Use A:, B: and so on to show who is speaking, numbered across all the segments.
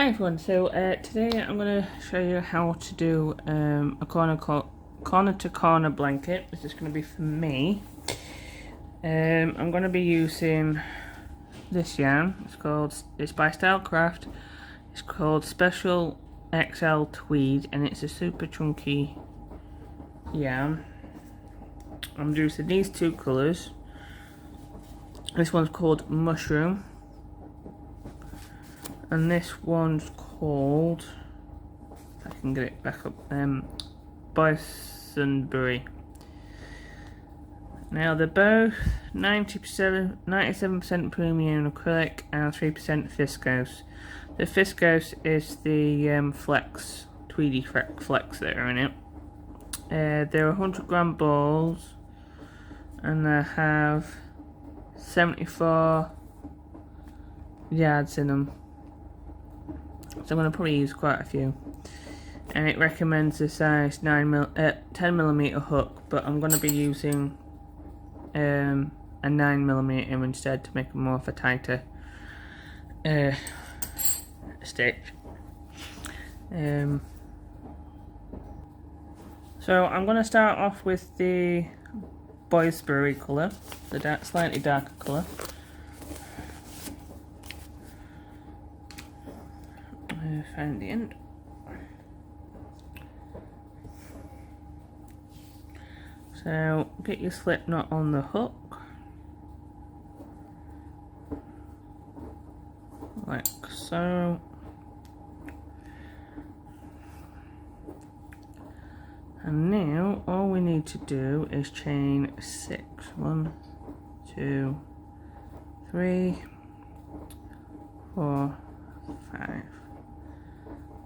A: Hi everyone, so today I'm going to show you how to do a corner to corner blanket. This is going to be for me. I'm going to be using this yarn. It's by Stylecraft. It's called Special XL Tweed and it's a super chunky yarn. I'm using these two colours. This one's called Mushroom. And this one's called, if I can get it back up, Boysenberry. Now they're both 97% premium acrylic and 3% viscose. The viscose is the flex, tweedy flex that are in it. They're 100 gram balls and they have 74 yards in them. So I'm going to probably use quite a few, and it recommends a size 10mm hook, but I'm going to be using a 9mm instead to make it more of a tighter stitch. So I'm going to start off with the Boysenberry colour, the slightly darker colour. Find the end. So get your slip knot on the hook, like so. And now all we need to do is chain 6. 1, 2, 3, 4, 5,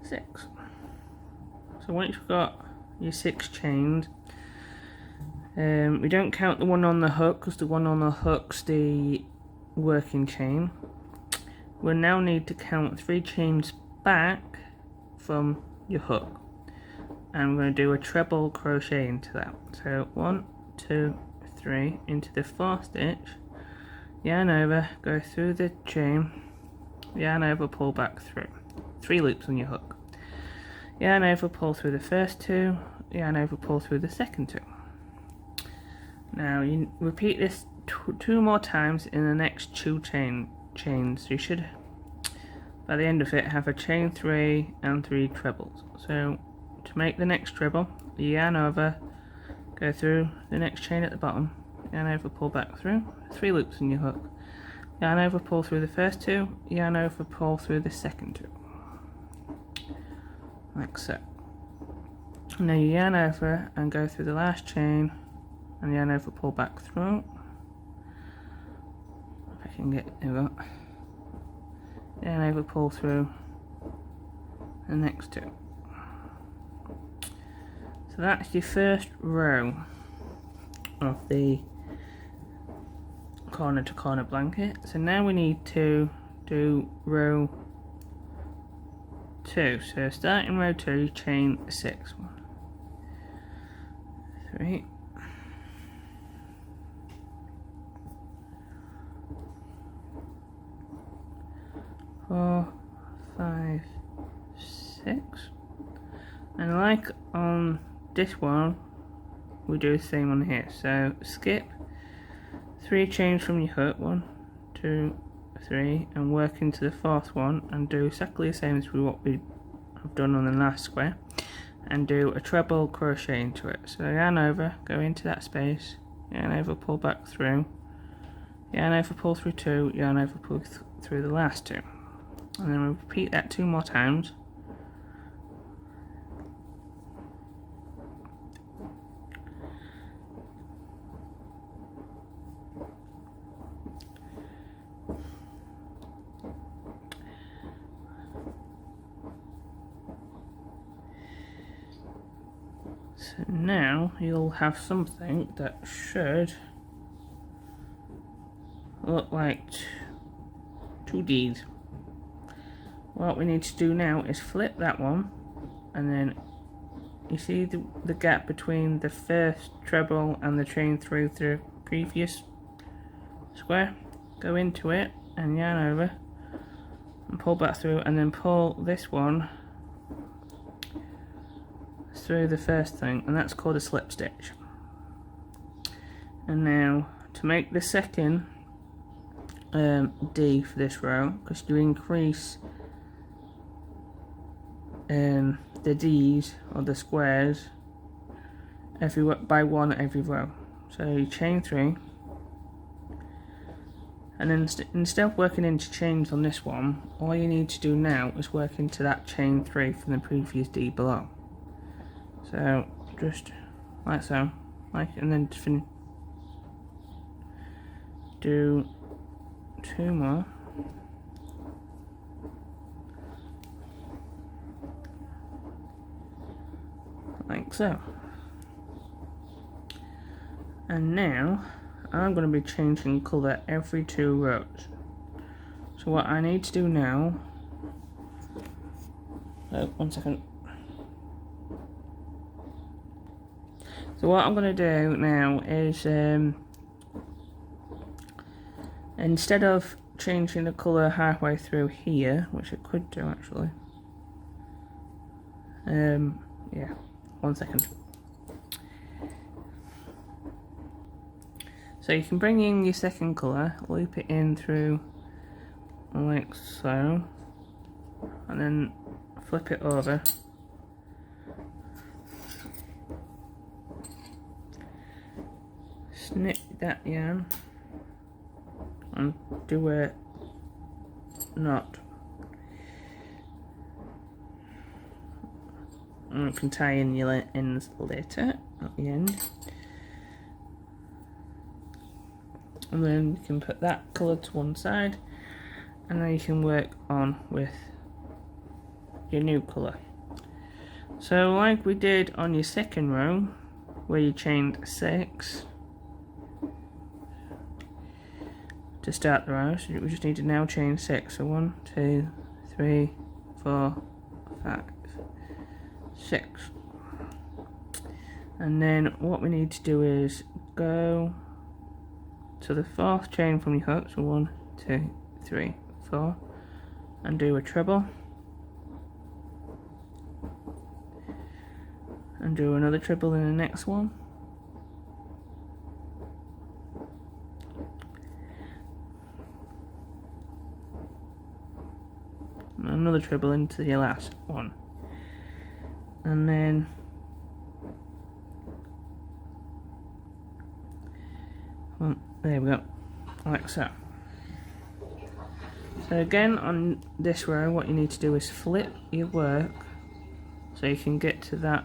A: 6. So once you've got your 6 chained, we don't count the one on the hook because the one on the hook's the working chain. We'll now need to count 3 chains back from your hook, and we're going to do a treble crochet into that. So 1, 2, 3 into the 4th stitch, yarn over, go through the chain, yarn over, pull back through. 3 loops on your hook. Yarn over, pull through the first 2, yarn over, pull through the second 2. Now you repeat this 2 more times in the next 2 chains. You should, by the end of it, have a chain 3 and 3 trebles. So to make the next treble, yarn over, go through the next chain at the bottom, yarn over, pull back through, 3 loops in your hook. Yarn over, pull through the first 2, yarn over, pull through the second 2. Like so. Now you yarn over and go through the last chain and yarn over, pull back through. If I can get it, there we go. Yarn over, pull through the next 2. So that's your first row of the corner to corner blanket. So now we need to do row 2. So starting row 2, chain 6. 1, 3, 4, 5, 6. And like on this one, we do the same on here. So skip 3 chains from your hook, 1, 2, 3, and work into the 4th one and do exactly the same as what we have done on the last square, and do a treble crochet into it. So yarn over, go into that space, yarn over, pull back through, yarn over, pull through 2, yarn over, pull through the last 2, and then we repeat that 2 more times. So now you'll have something that should look like 2 Ds. What we need to do now is flip that one, and then you see the gap between the first treble and the chain through the previous square? Go into it and yarn over, and pull back through, and then pull this one through the first thing, and that's called a slip stitch. And now to make the second D for this row, because you increase the D's or the squares by one every row. So you chain 3, and then instead of working into chains on this one, all you need to do now is work into that chain 3 from the previous D below. So just like so, and then do 2 more. Like so. And now I'm going to be changing colour every 2 rows. So what I need to do now, one second. So what I'm going to do now is instead of changing the colour halfway through here, which I could do actually, yeah, 1 second. So you can bring in your second colour, loop it in through like so, and then flip it over. Snip that yarn and do a knot. And you can tie in your ends later at the end. And then you can put that colour to one side, and then you can work on with your new colour. So like we did on your second row, where you chained 6 to start the row, so we just need to now chain 6. So 1, 2, 3, 4, 5, 6. And then what we need to do is go to the 4th chain from your hook, so 1, 2, 3, 4, and do a treble, and do another treble in the next one, and another treble into your last one, and then there we go, like so. So again, on this row, what you need to do is flip your work so you can get to that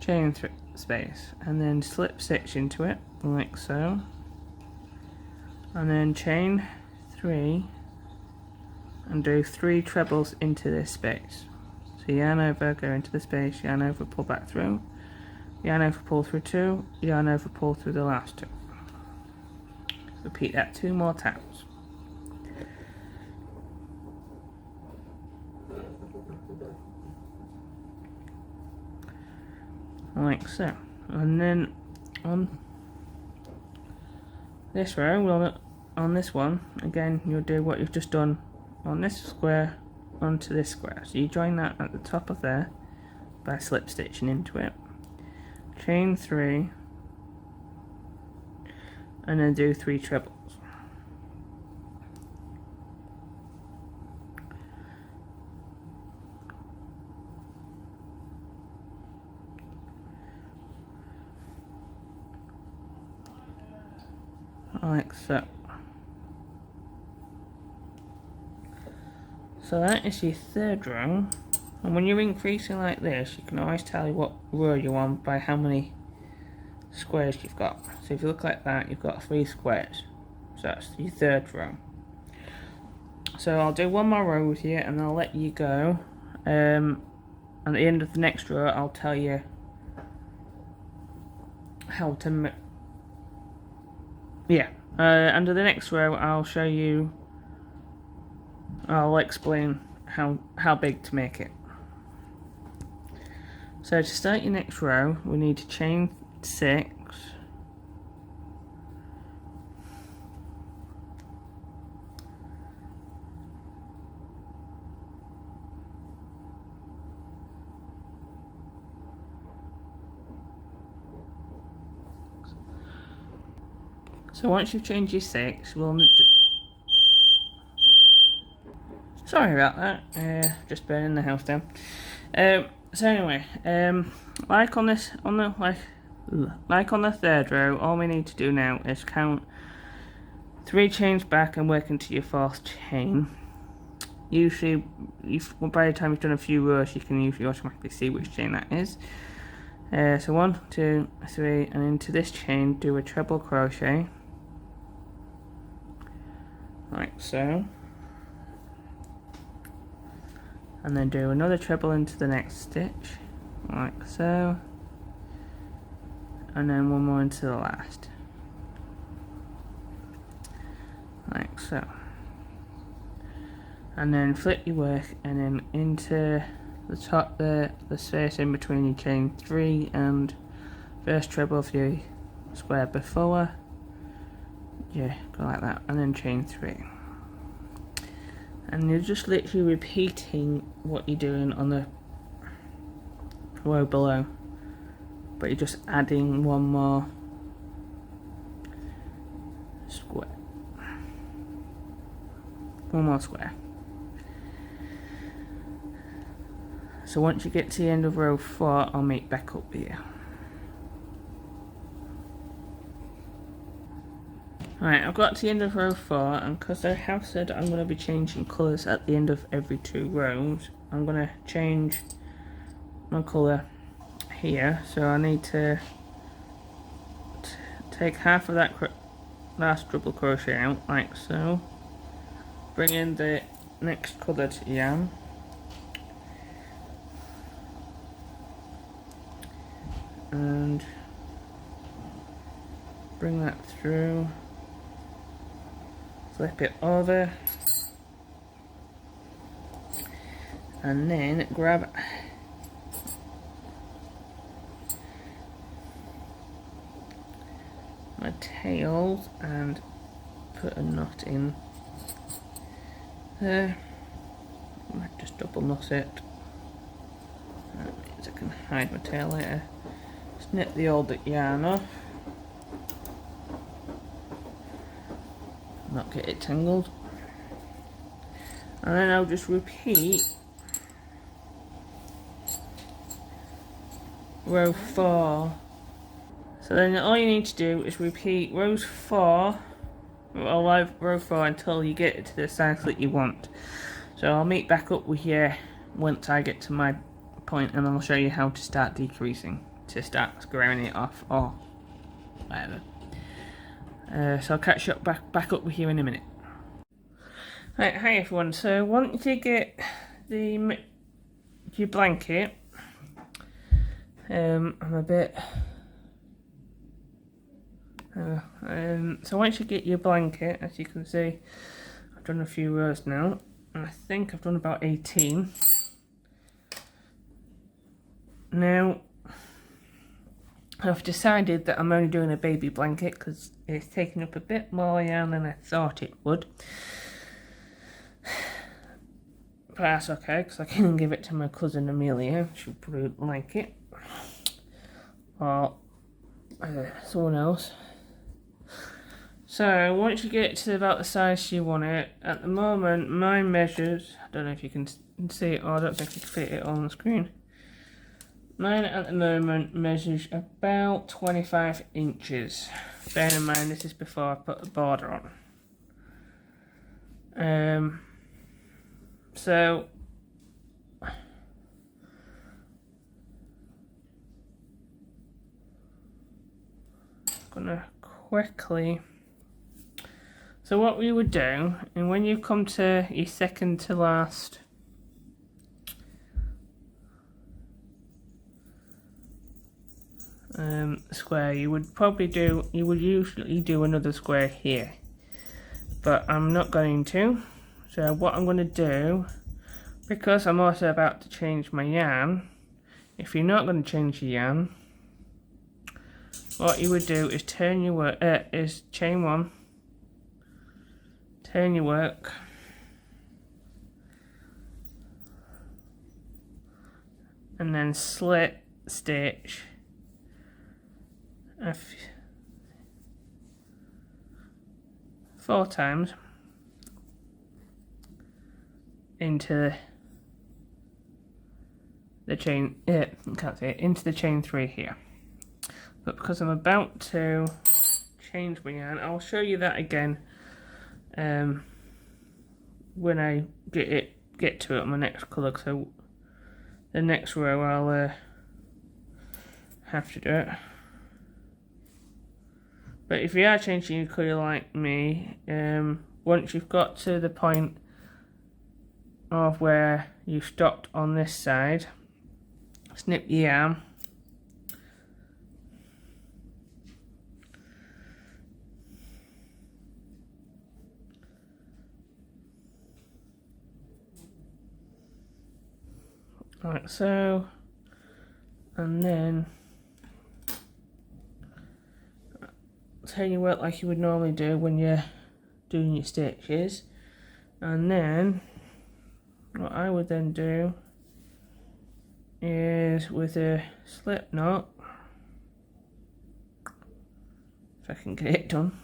A: chain space, and then slip stitch into it like so, and then chain 3 and do 3 trebles into this space. So yarn over, go into the space, yarn over, pull back through, yarn over, pull through 2, yarn over, pull through the last 2. Repeat that 2 more times. Like so. And then on this row, on this one, again you'll do what you've just done on this square onto this square. So you join that at the top of there by slip stitching into it. Chain 3 and then do 3 trebles. Like so. So that is your 3rd row, and when you're increasing like this, you can always tell what row you're on by how many squares you've got. So if you look like that, you've got 3 squares. So that's your 3rd row. So I'll do one more row with you and I'll let you go. At the end of the next row, I'll tell you how to under the next row I'll show you, I'll explain how big to make it. So to start your next row, we need to chain 6, So once you've chained your 6, sorry about that, just burning the house down. So anyway, like on this, like on the third row, all we need to do now is count 3 chains back and work into your 4th chain. Usually, by the time you've done a few rows, you can usually automatically see which chain that is. So 1, 2, 3, and into this chain do a treble crochet, like so, and then do another treble into the next stitch, like so, and then one more into the last, like so, and then flip your work and then into the top there, the space in between your chain 3 and first treble of your square before. Yeah, go like that, and then chain 3. And you're just literally repeating what you're doing on the row below, but you're just adding one more square. One more square. So once you get to the end of row 4, I'll meet back up here. Right, I've got to the end of row 4, and because I have said I'm going to be changing colours at the end of every 2 rows, I'm going to change my colour here. So I need to take half of that last double crochet out, like so. Bring in the next coloured yarn. And bring that through. Flip it over. And then grab my tails and put a knot in there. I might just double knot it. That means I can hide my tail later. Snip the old yarn off. Not get it tangled. And then I'll just repeat row 4. So then all you need to do is repeat row 4 until you get it to the size that you want. So I'll meet back up with you once I get to my point, and I'll show you how to start decreasing, to start squaring it off or whatever. So I'll catch up back up with you in a minute. Right, hi everyone. So once you get your blanket, I'm a bit. So once you get your blanket, as you can see, I've done a few rows now, and I think I've done about 18. Now, I've decided that I'm only doing a baby blanket because it's taking up a bit more yarn than I thought it would. But that's okay, because I can give it to my cousin Amelia. She'll probably like it. Or someone else. So once you get to about the size you want it, at the moment mine measures, I don't know if you can see it, or I don't think you can fit it on the screen. Mine at the moment measures about 25 inches. Bearing in mind this is before I put the border on. So I'm gonna quickly. So what we would do, and when you come to your second to last square, you would usually do another square here, but I'm not going to. So what I'm going to do, because I'm also about to change my yarn, if you're not going to change your yarn, what you would do is turn your work, is chain 1, turn your work, and then slip stitch 4 times into the chain, into the chain 3 here. But because I'm about to change my yarn, I'll show you that again when I get to it on my next colour. So the next row I'll have to do it. But if you are changing your colour like me, once you've got to the point of where you stopped on this side, snip your yarn, like so, and then turn your work like you would normally do when you're doing your stitches. And then what I would then do is with a slip knot, if I can get it done,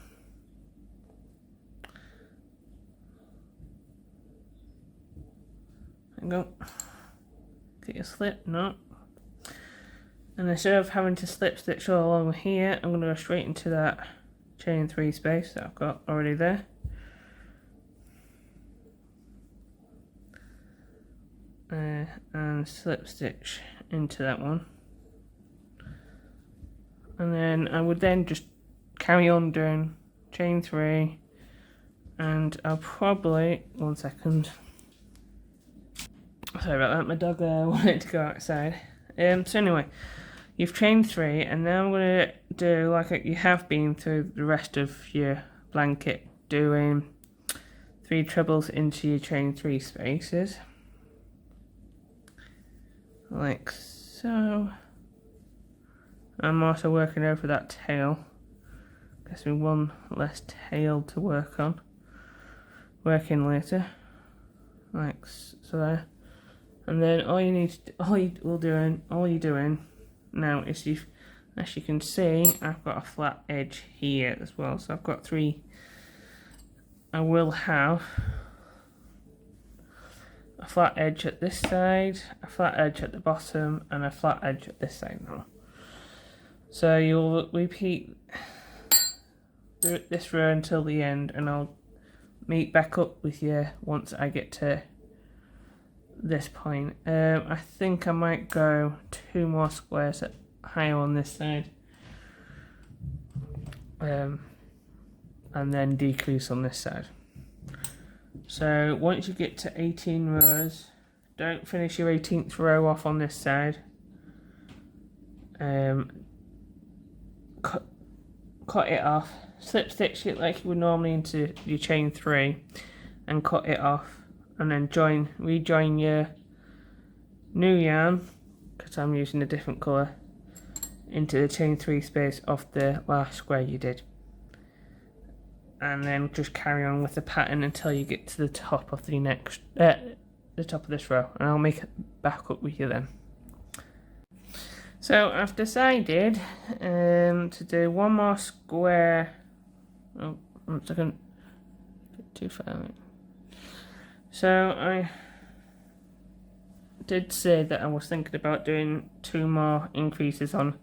A: there you go, get your slip knot, and instead of having to slip stitch all along here, I'm going to go straight into that chain 3 space that I've got already there. And slip stitch into that one, and then I would then just carry on doing chain 3, and I'll probably, 1 second, sorry about that, my dog wanted to go outside. So anyway, you've chained 3, and now I'm going to do like you have been through the rest of your blanket, doing 3 trebles into your chain 3 spaces, like so. I'm also working over that tail, gives me one less tail to work on, working later, like so there. And then all you're doing now is as you can see, I've got a flat edge here as well. So I've got 3. I will have a flat edge at this side, a flat edge at the bottom, and a flat edge at this side now. So you'll repeat this row until the end, and I'll meet back up with you once I get to this point. I think I might go 2 more squares higher on this side, and then decrease on this side. So once you get to 18 rows, don't finish your 18th row off on this side. Cut it off, slip stitch it like you would normally into your chain 3, and cut it off, and then rejoin your new yarn, because I'm using a different colour, into the chain 3 space of the last square you did, and then just carry on with the pattern until you get to the top of the next the top of this row, and I'll make it back up with you then. So I've decided to do 1 more square. Oh, 1 second, too far. So I did say that I was thinking about doing 2 more increases on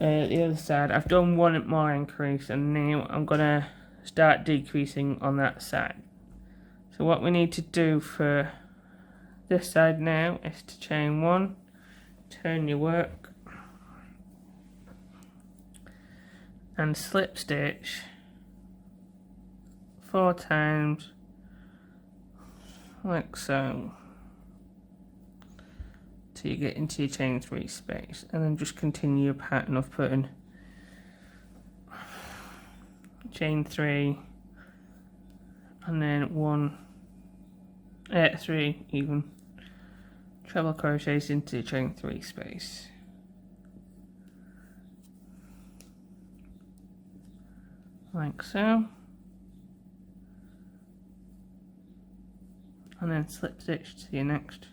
A: the other side. I've done 1 more increase, and now I'm gonna start decreasing on that side. So what we need to do for this side now is to chain 1, turn your work, and slip stitch 4 times, like so, till you get into your chain 3 space, and then just continue your pattern of putting chain 3, and then 3 even treble crochets into your chain 3 space, like so, and then slip stitch to your next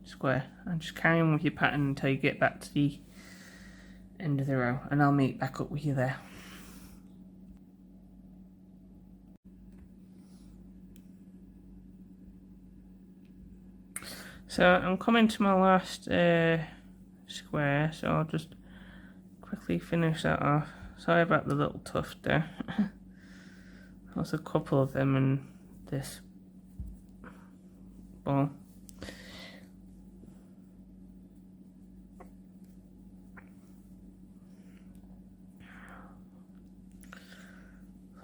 A: square, and just carry on with your pattern until you get back to the end of the row, and I'll meet back up with you there. So I'm coming to my last square, so I'll just quickly finish that off. Sorry about the little tuft there. There's a couple of them in this ball.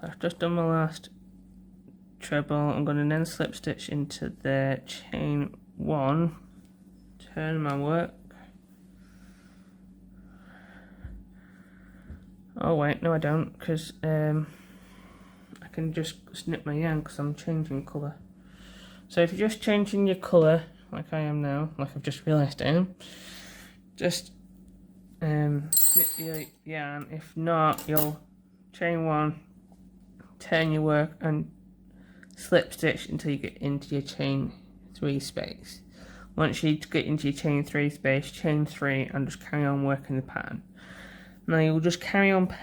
A: So I've just done my last treble. I'm going to then slip stitch into the chain 1, turn my work. Oh wait, no I don't, because I can just snip my yarn because I'm changing colour. So if you're just changing your colour, like I am now, like I've just realised I am, just snip your yarn. If not, you'll chain 1, turn your work and slip stitch until you get into your chain 3 space. Once you get into your chain 3 space, chain 3 and just carry on working the pattern. Now you'll just carry on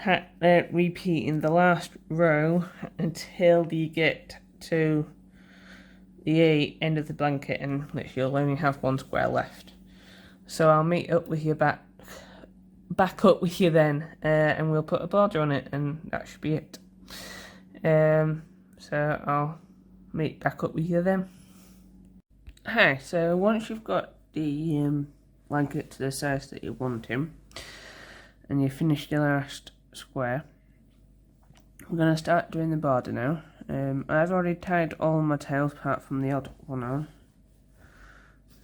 A: repeating the last row until you get to the end of the blanket, and literally you'll only have 1 square left. So I'll meet up with you back up with you then, and we'll put a border on it, and that should be it. So I'll meet back up with you then. Okay, so once you've got the blanket to the size that you want him, and you finished your last square, we're going to start doing the border now. I've already tied all my tails apart from the odd one on.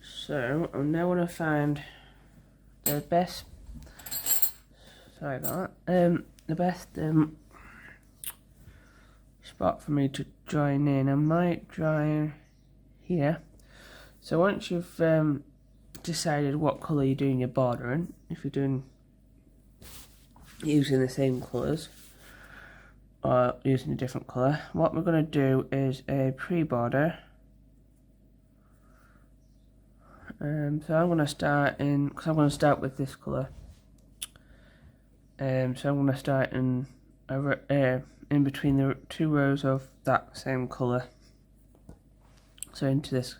A: So I'm now going to find the best, sorry about that, the best spot for me to join in. I might join here. So once you've decided what colour you're doing your border in, if you're doing using the same colours or using a different colour, what we're going to do is a pre-border. So I'm going to start in, because I'm going to start with this colour. So I'm going to start in between the 2 rows of that same colour. So into this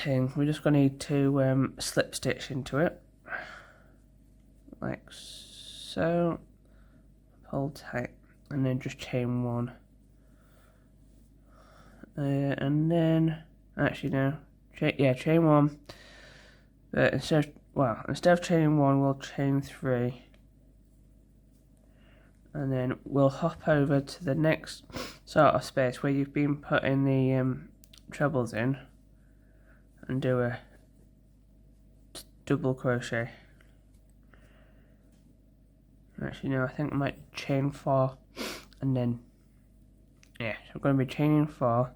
A: thing, we're just going to need to slip stitch into it, like so, pull tight, and then just chain 1, and then actually no, chain 1, but instead of chaining 1, we'll chain 3, and then we'll hop over to the next sort of space where you've been putting the trebles in, and do a double crochet. Actually no, I think I might chain 4, and then so I'm going to be chaining 4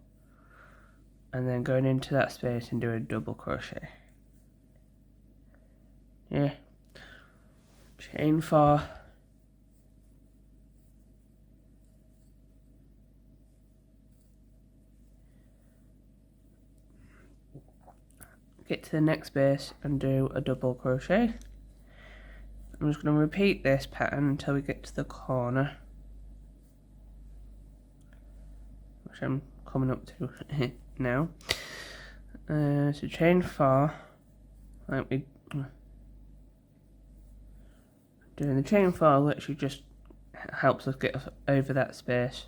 A: and then going into that space and do a double crochet. Chain 4, get to the next space and do a double crochet. I'm just going to repeat this pattern until we get to the corner, which I'm coming up to now. So chain 4, like we doing the chain 4 literally just helps us get over that space.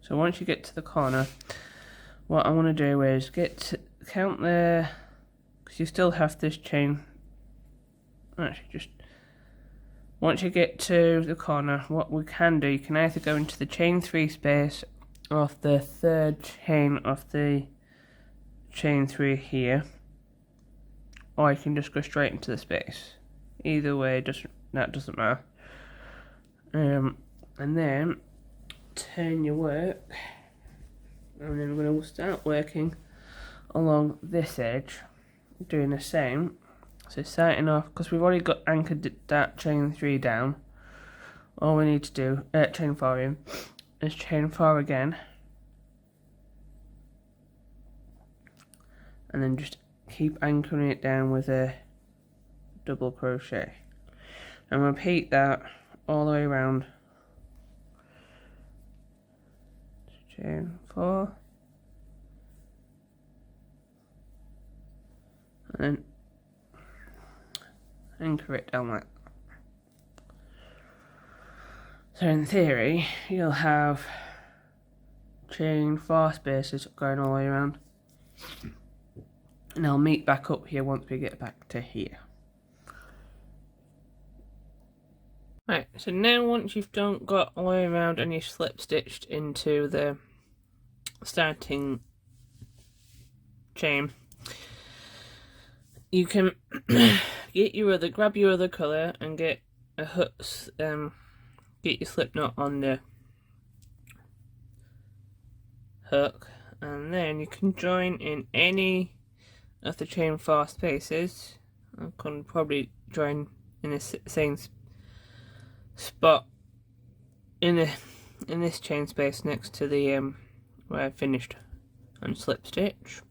A: So once you get to the corner, what I want to do is count there, because you still have this chain. Actually, just once you get to the corner, what we can do, you can either go into the chain 3 space of the 3rd chain of the chain 3 here, or you can just go straight into the space. Either way, that doesn't matter. And then turn your work, and then we're going to start working along this edge, doing the same. So starting off, because we've already got anchored that chain 3 down, all we need to do, chain 4 in, is chain 4 again, and then just keep anchoring it down with a double crochet, and repeat that all the way around. Chain 4, and then anchor it down like that. So in theory, you'll have chain 4 spaces going all the way around, and they'll meet back up here once we get back to here. Right, so now once you've got all the way around and you've slip stitched into the starting chain, you can grab your other colour and get a get your slip knot on the hook, and then you can join in any of the chain 4 spaces. I can probably join in the same spot in this chain space next to the where I finished on slip stitch.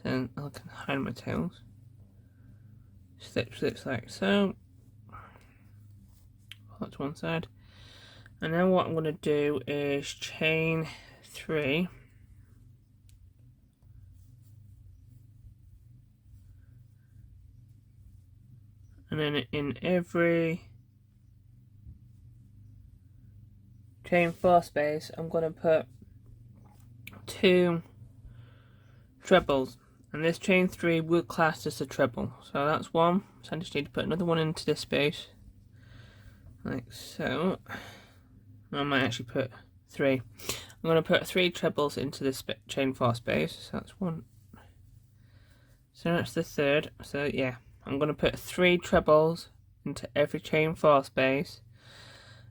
A: So I can hide my tails. Slips like so. That's one side. And now what I'm going to do is chain 3. And then in every chain 4 space, I'm going to put 2 trebles. And this chain 3 will class as a treble. So that's one. So I just need to put another one into this space. Like so. I might actually put 3. I'm going to put 3 trebles into this chain 4 space. So that's 1. So that's the third. So yeah, I'm going to put 3 trebles into every chain 4 space.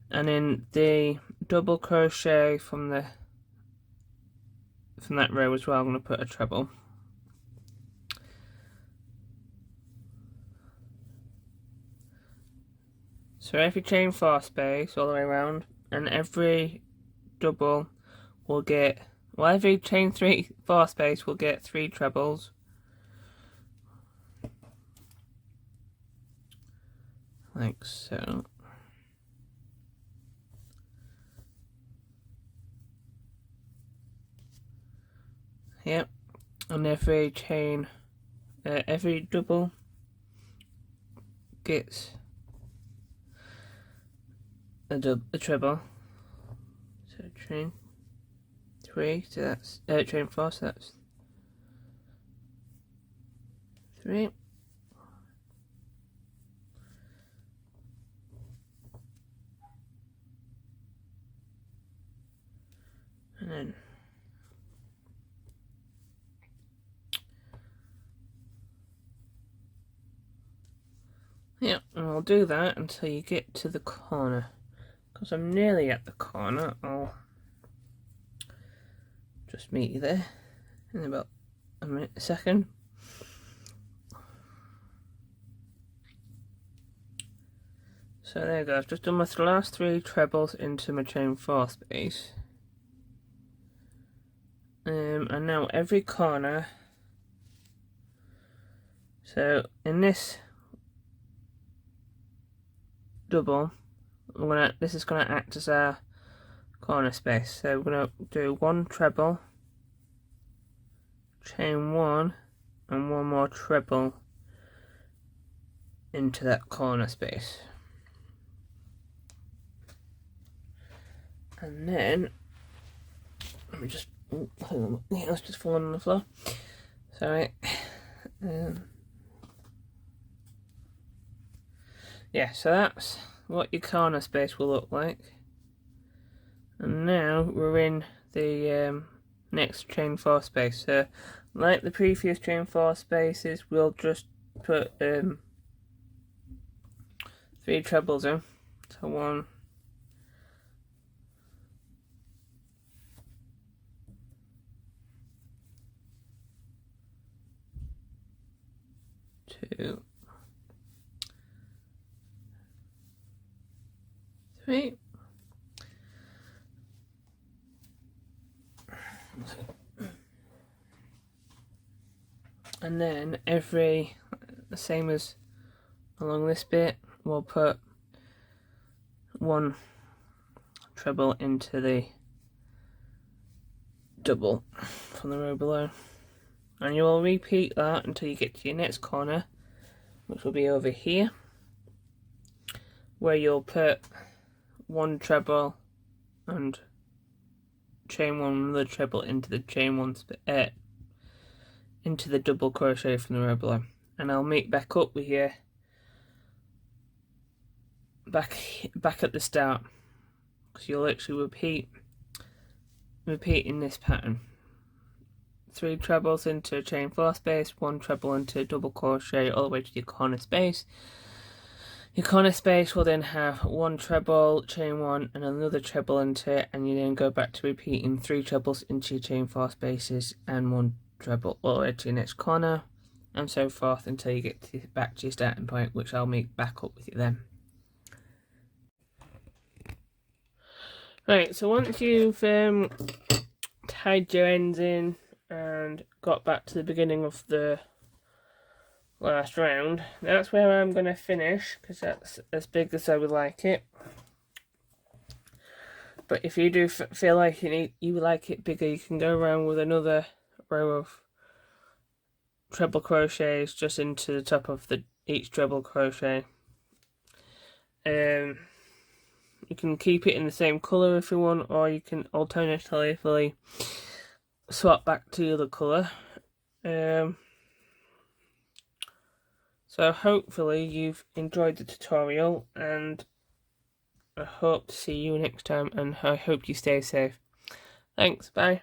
A: And in the double crochet from that row as well, I'm going to put a treble. So every chain 4 space all the way around, and every double will get, well, every chain 4 space will get 3 trebles. Like so. Yep, and every chain, every double gets a treble. So chain 3, so that's chain 4, so that's 3. And then yeah, and I'll do that until you get to the corner. Because I'm nearly at the corner, I'll just meet you there in about a second. So there you go, I've just done my last 3 trebles into my chain 4 space. And now every corner, so in this double, this is going to act as our corner space. So we're going to do 1 treble, chain 1, and 1 more treble into that corner space. And then, let me just, hang on, yeah, it's just falling on the floor. Sorry. Yeah, so that's what your corner space will look like. And now we're in the next chain 4 space. So like the previous chain 4 spaces, we'll just put 3 trebles in. So 1, 2, 3. And then the same as along this bit, we'll put 1 treble into the double from the row below. And you will repeat that until you get to your next corner, which will be over here, where you'll put one treble and chain one another treble into the chain one into the double crochet from the row below. And I'll meet back up with you back at the start, because you'll actually repeat in this pattern. 3 trebles into a chain 4 space, 1 treble into double crochet all the way to your corner space. Your corner space will then have 1 treble, chain 1 and another treble into it, and you then go back to repeating 3 trebles into your chain 4 spaces and 1 treble all the way to your next corner, and so forth until you get back to your starting point, which I'll meet back up with you then. Right, so once you've tied your ends in and got back to the beginning of the last round, that's where I'm going to finish, because that's as big as I would like it. But if you do feel like you like it bigger, you can go around with another row of treble crochets just into the top of each treble crochet. You can keep it in the same colour if you want, or you can alternatively swap back to the other colour. So hopefully you've enjoyed the tutorial, and I hope to see you next time, and I hope you stay safe. Thanks, bye.